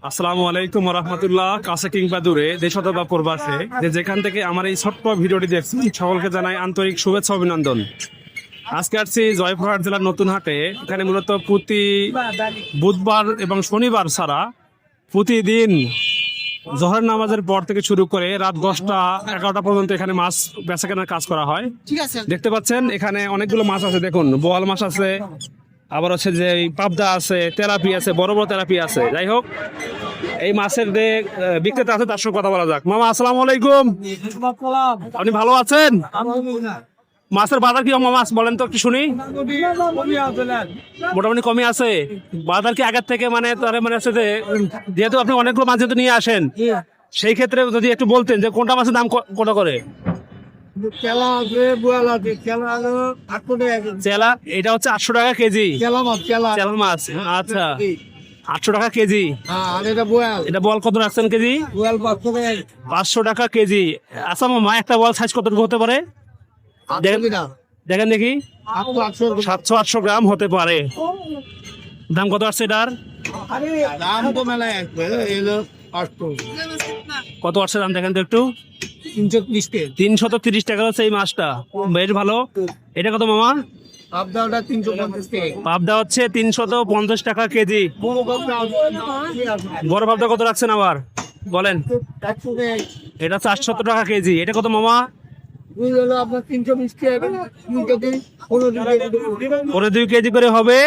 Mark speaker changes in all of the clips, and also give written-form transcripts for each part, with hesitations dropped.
Speaker 1: আসসালামু আলাইকুম রহমতুল্লাহ। কাছে কিংবা দূরে, দেশ অথবা প্রবাসে, যেখান থেকে আমার এই ছোট্ট ভিডিওটি দেখছি, সকলকে জানাই আন্তরিক শুভেচ্ছা অভিনন্দন। আজকে আসছি জয়পুরহাট জেলার নতুন হাটে। এখানে মূলত প্রতি বুধবার এবং শনিবার ছাড়া প্রতিদিন জোহর নামাজের পর থেকে শুরু করে রাত 10টা-11টা পর্যন্ত এখানে মাছ বেচাকেনার কাজ করা হয়। দেখতে পাচ্ছেন এখানে অনেকগুলো মাছ আছে, দেখুন বোয়াল মাছ আছে, আবার হচ্ছে যে পাবদা আছে, তেলাপি আছে, বড় বড় তেলাপি আছে। যাই হোক, এই মাছের যে বিক্রেতা আছে তার সঙ্গে কথা বলা যাক। মামা আসসালামু আলাইকুম, আপনি ভালো আছেন? মাছের বাজার কি মাছ বলেন তো একটু শুনি। মোটামুটি কমই আছে বাজার কি আগের থেকে? মানে তার মানে হচ্ছে যে যেহেতু আপনি অনেকগুলো মাছ যেহেতু নিয়ে আসেন, সেই ক্ষেত্রে যদি একটু বলতেন যে কোনটা মাছের দাম কত করে? চেলা এটা হচ্ছে 800 টাকা কেজি। চেলা মাছ, আচ্ছা 800 টাকা কেজি। এটা বল কত রাখছেন কেজি? 500 টাকা কেজি। আচ্ছা মামা, একটা বল সাইজ কত হতে পারে? দেখেন দেখি, 700-800 গ্রাম হতে পারে। দাম কত আসছে এটার? কত আসছে দাম দেখেন তো একটু। 330 টাকা হচ্ছে এই মাছটা, বেশ ভালো। এটা কত মামা? পাবদা হচ্ছে 350 টাকা কেজি। বড় পাবদা কত রাখছেন আবার বলেন? এটা 400 টাকা কেজি। এটা কত মামা? 2 কেজি করে হবে।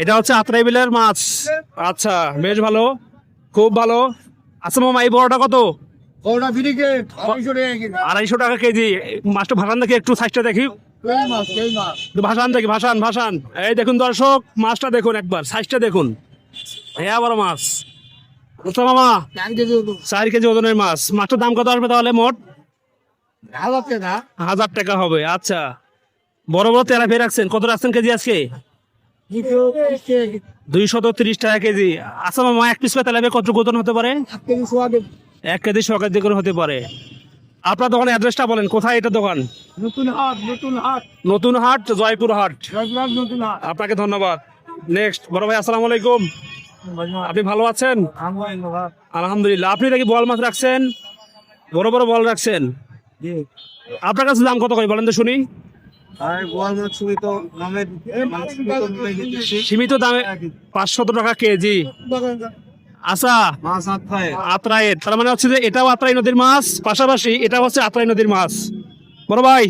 Speaker 1: এটা হচ্ছে আত্রাই বিলের মাছ। আচ্ছা বেশ ভালো, খুব ভালো। আচ্ছা মামা, এই বড়টা কত? 250 টাকা কেজি। মাছটা ভাসান দেখি একটু, সাইজটা দেখি। ভাসান দেখি, ভাসান ভাসান। এই দেখুন দর্শক, মাছটা দেখুন একবার, সাইজটা দেখুন। হ্যাঁ বড় মাছ। আচ্ছা মামা, 4 কেজি ওজনের মাছ। মাছটার দাম কত আসবে তাহলে মোট? 1000 টাকা হবে। আচ্ছা, বড় বড় তেলাপিয়া রাখছেন, কত রাখছেন কেজি আজকে? 230 টাকা কেজি। আচ্ছা মামা, এক পিস করে তেলাপিয়া কত ওজন হতে পারে? 1 কেজি 100 কেজি করে হতে পারে। আপনার দোকানের অ্যাড্রেসটা বলেন, কোথায় এটা দোকান? নতুন হাট, জয়পুর হাট। আপনাকে ধন্যবাদ। নেক্সট বড় ভাই, আসসালামু আলাইকুম, আপনি ভালো আছেন? আলহামদুলিল্লাহ। আপনি নাকি বল মাছ রাখছেন, বড় বড় বল রাখছেন। আপনার কাছে দাম কত করে বলেন তো শুনি। সীমিত দামে 500 টাকা কেজি। আচ্ছা, আত্রাইয়ের, তার মানে হচ্ছে যে এটাও আত্রাই নদীর মাছ, পাশাপাশি এটা হচ্ছে আত্রাই নদীর মাছ। বড় ভাই,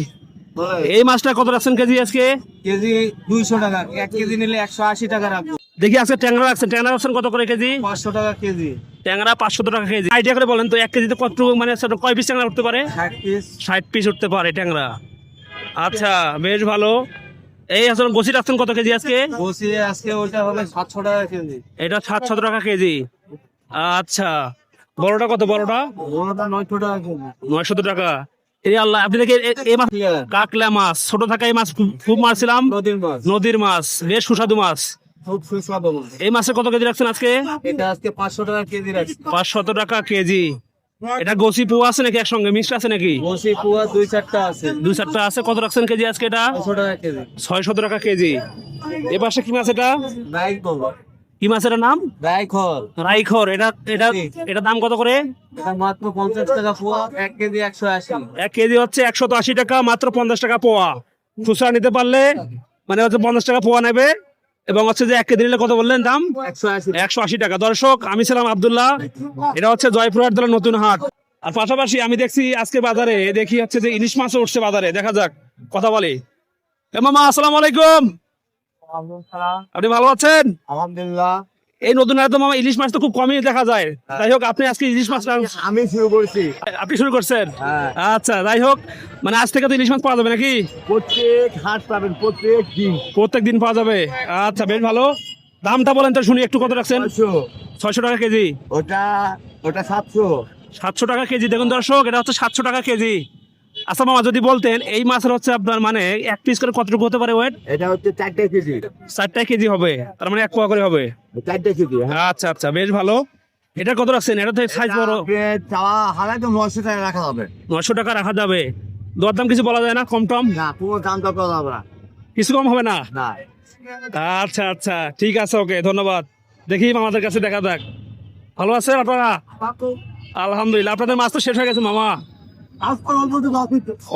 Speaker 1: এই মাছটা কত রাখছেন কেজি আজকে?
Speaker 2: কেজি 200 টাকা। 1 কেজি নিলে 180 টাকা রাখবো।
Speaker 1: দেখি আজকে ট্যাংরা রাখছেন, ট্যাংরা রাখছেন কত করে কেজি?
Speaker 2: 500 টাকা কেজি।
Speaker 1: ট্যাংরা 500 টাকা কেজি। আইডিয়া করে বলেন তো, 1 কেজিতে কত মানে কয় পিস ট্যাংরা উঠতে পারে? 60 পিস উঠতে পারে ট্যাংরা। আচ্ছা বেশ ভালো। এই আসলে বসি রাখছেন কত কেজি আজকে?
Speaker 2: বসি আজকে ওটা হবে 700 টাকা কেজি।
Speaker 1: এটা 700 টাকা কেজি। আচ্ছা, বড়টা কত? বড়টা
Speaker 2: 900 টাকা কেজি।
Speaker 1: 900 টাকা। এই আল্লাহ, আপনি দেখে এই মাছ কাকলা মাছ, ছোট থাকা এই মাছ খুব মারছিলাম, নদীর মাছ, বেশ সুস্বাদু মাছ।
Speaker 2: খুব সুস্বাদু মাছ।
Speaker 1: এই মাছে কত কেজি রাখছেন আজকে?
Speaker 2: এটা আজকে 500 টাকা কেজি রাখছি।
Speaker 1: 500 টাকা কেজি। এটা গোসি পোয়া আছে নাকি একসঙ্গে মিক্সড আছে নাকি?
Speaker 2: বসি পুয়া 2-4টা আছে।
Speaker 1: 2-4টা আছে। কত রাখছেন কেজি আজকে এটা?
Speaker 2: 600 টাকা কেজি।
Speaker 1: 600 টাকা কেজি। এ পাশে কি মাছ এটা?
Speaker 2: রাইখল।
Speaker 1: কি মাছের নাম?
Speaker 2: রাইখল।
Speaker 1: রাইখর। এটা এটা এটা দাম কত করে?
Speaker 2: এটা মাত্র 50 টাকা পোয়া। 1 কেজি 180।
Speaker 1: 1 কেজি হচ্ছে 180 টাকা, মাত্র 50 টাকা পোয়া। খুচরা নিতে পারলে মানে হচ্ছে 50 টাকা পোয়া নেবে, এবং হচ্ছে যে 1 কেজি নিলে কত বললেন দাম? 180 টাকা। দর্শক, আমি ছিলাম আব্দুল্লাহ, এটা হচ্ছে জয়পুরহাট জেলার নতুন হাট। আর পাশাপাশি আমি দেখছি আজকে বাজারে দেখি হচ্ছে যে ইলিশ মাছও উঠছে বাজারে। দেখা যাক, কথা বলি। মামা আসসালামু আলাইকুম, আপনি ভালো আছেন?
Speaker 2: আলহামদুলিল্লাহ।
Speaker 1: এই নতুন হাটে তো মামা ইলিশ মাছ তো খুব কমই দেখা যায়। যাই হোক, আপনি আজকে ইলিশ মাছ
Speaker 2: আমি শুরু করছি।
Speaker 1: আপনি শুরু করছেন?
Speaker 2: হ্যাঁ।
Speaker 1: আচ্ছা, যাই হোক, মানে আজ থেকে তো ইলিশ মাছ পাওয়া যাবে নাকি?
Speaker 2: প্রত্যেক হাট পাবেন,
Speaker 1: প্রত্যেক দিন পাওয়া যাবে। আচ্ছা বেশ ভালো। দামটা বলেন তো শুনি একটু, কত রাখছেন? 600 টাকা কেজি।
Speaker 2: ওটা 700।
Speaker 1: 700 টাকা কেজি। দেখুন দর্শক, এটা হচ্ছে 700 টাকা কেজি। আচ্ছা মামা, যদি বলতেন এই মাছের হচ্ছে আপনার মানে 1 পিস করে কতটুকু হতে পারে ওয়েট?
Speaker 2: এটা হচ্ছে 4টা কেজি।
Speaker 1: 4টা কেজি হবে, তার মানে 1 পোয়া করে হবে।
Speaker 2: 4টা কেজি।
Speaker 1: আচ্ছা আচ্ছা বেশ ভালো। এটা কত রাখছেন? এটা তো সাইজ বড়।
Speaker 2: চাওয়া হারাই তো 900 টাকা রাখা হবে।
Speaker 1: 900 টাকা রাখা যাবে। দরদাম কিছু বলা যায় না? কম টম
Speaker 2: না, পুরো দাম তো করা হবে না।
Speaker 1: কিছু কম হবে না?
Speaker 2: না।
Speaker 1: আচ্ছা আচ্ছা, ঠিক আছে, ওকে, ধন্যবাদ। দেখি মামাদের কাছে দেখা যাক। ভালো আছেন আপনারা? আলহামদুলিল্লাহ। আপনাদের মাছ তো শেষ হয়ে গেছে মামা,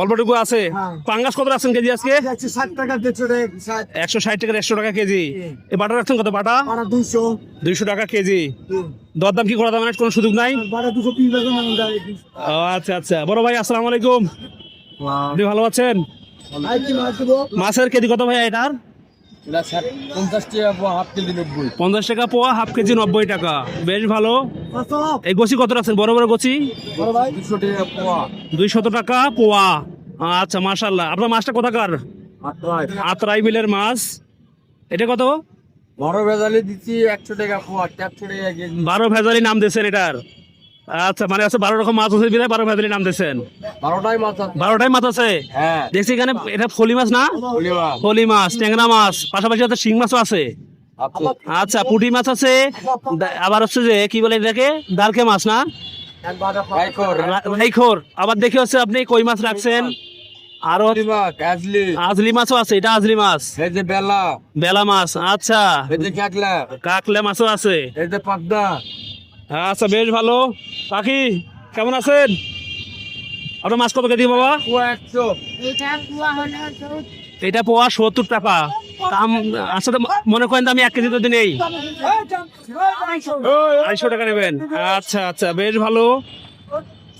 Speaker 1: অল্পটুকু আছে। পাঙ্গাস কত রাখছেন কেজি আজকে?
Speaker 2: 60 টাকা
Speaker 1: 160 টাকা 100 টাকা কেজি। এই বাটা রাখছেন কত? বাটা 200 টাকা কেজি। দরদাম কি করা যাবে? কোনো সুযোগ নাই? ও আচ্ছা আচ্ছা। বড় ভাই আসসালামু আলাইকুম, আপনি ভালো আছেন? মাছের কেজি কত ভাই এটার?
Speaker 2: 50 টাকা পোয়া, হাফ কেজি 90।
Speaker 1: 50 টাকা পোয়া, হাফ কেজি 90 টাকা। বেশ ভালো। এই গোছি কত রাখছেন? বড় বড় গোছি
Speaker 2: 200 টাকা পোয়া।
Speaker 1: 200 টাকা পোয়া। আচ্ছা মাশাআল্লাহ। আপনার মাছটা কোথাকার? আত্রাই বিলের মাছ। এটা কত?
Speaker 2: বড় ভেজালি দিচ্ছি 100 টাকা পোয়া, 400 টাকা কেজি।
Speaker 1: 12 ভেজালি নাম দিয়েছেন এটার। আচ্ছা, মানে আছে 12 রকম মাছ আছে বিধায় 12 ভেজালি নাম দিয়েছেন।
Speaker 2: 12টাই মাছ আছে।
Speaker 1: 12টাই মাছ আছে।
Speaker 2: হ্যাঁ,
Speaker 1: দেখছি এখানে এটা ফলি মাছ না? ফলি মাছ, ট্যাংরা মাছ, পাশাপাশি হচ্ছে শিং মাছও আছে। আচ্ছা, পুঁটি মাছ আছে, আবার হচ্ছে যে কি বলে এটাকে, দালকে মাছ না? রাইখোর। আবার দেখি হচ্ছে আপনি কই মাছ রাখছেন, আরো আজলি মাছও আছে। এটা আজলি মাছ,
Speaker 2: এই যে বেলা,
Speaker 1: বেলা মাছ। আচ্ছা,
Speaker 2: এই যে কাকলা,
Speaker 1: কাকলে মাছও আছে।
Speaker 2: এই যে পাবদা।
Speaker 1: আচ্ছা, বেশ ভালো। পাখি কেমন আছেন? আপনার মাছ কত কেজি বাবা?
Speaker 2: পোয়া 100।
Speaker 1: এটা পোয়া 70 টাকা। দাম আসলে মনে করেন আমি 1 কেজি তো নেই, 250 টাকা নেবেন। আচ্ছা আচ্ছা, বেশ ভালো।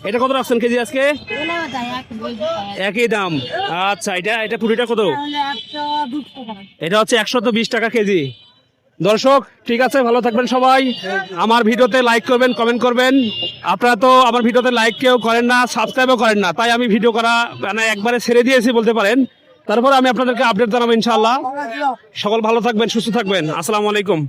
Speaker 1: এটা কত রাখছেন কেজি আজকে? একই দাম। আচ্ছা, এটা পুরিটা কত? এটা হচ্ছে 120 টাকা কেজি। দর্শক ঠিক আছে, ভালো থাকবেন সবাই। আমার ভিডিওতে লাইক করবেন, কমেন্ট করবেন। আপনারা তো আমার ভিডিওতে লাইক কেউ করেন না, সাবস্ক্রাইবও করেন না, তাই আমি ভিডিও করা মানে একবারে ছেড়ে দিয়েছি বলতে পারেন। তারপরে আমি আপনাদেরকে আপডেট জানাবো ইনশাআল্লাহ। সকল ভালো থাকবেন, সুস্থ থাকবেন। আসসালামু আলাইকুম।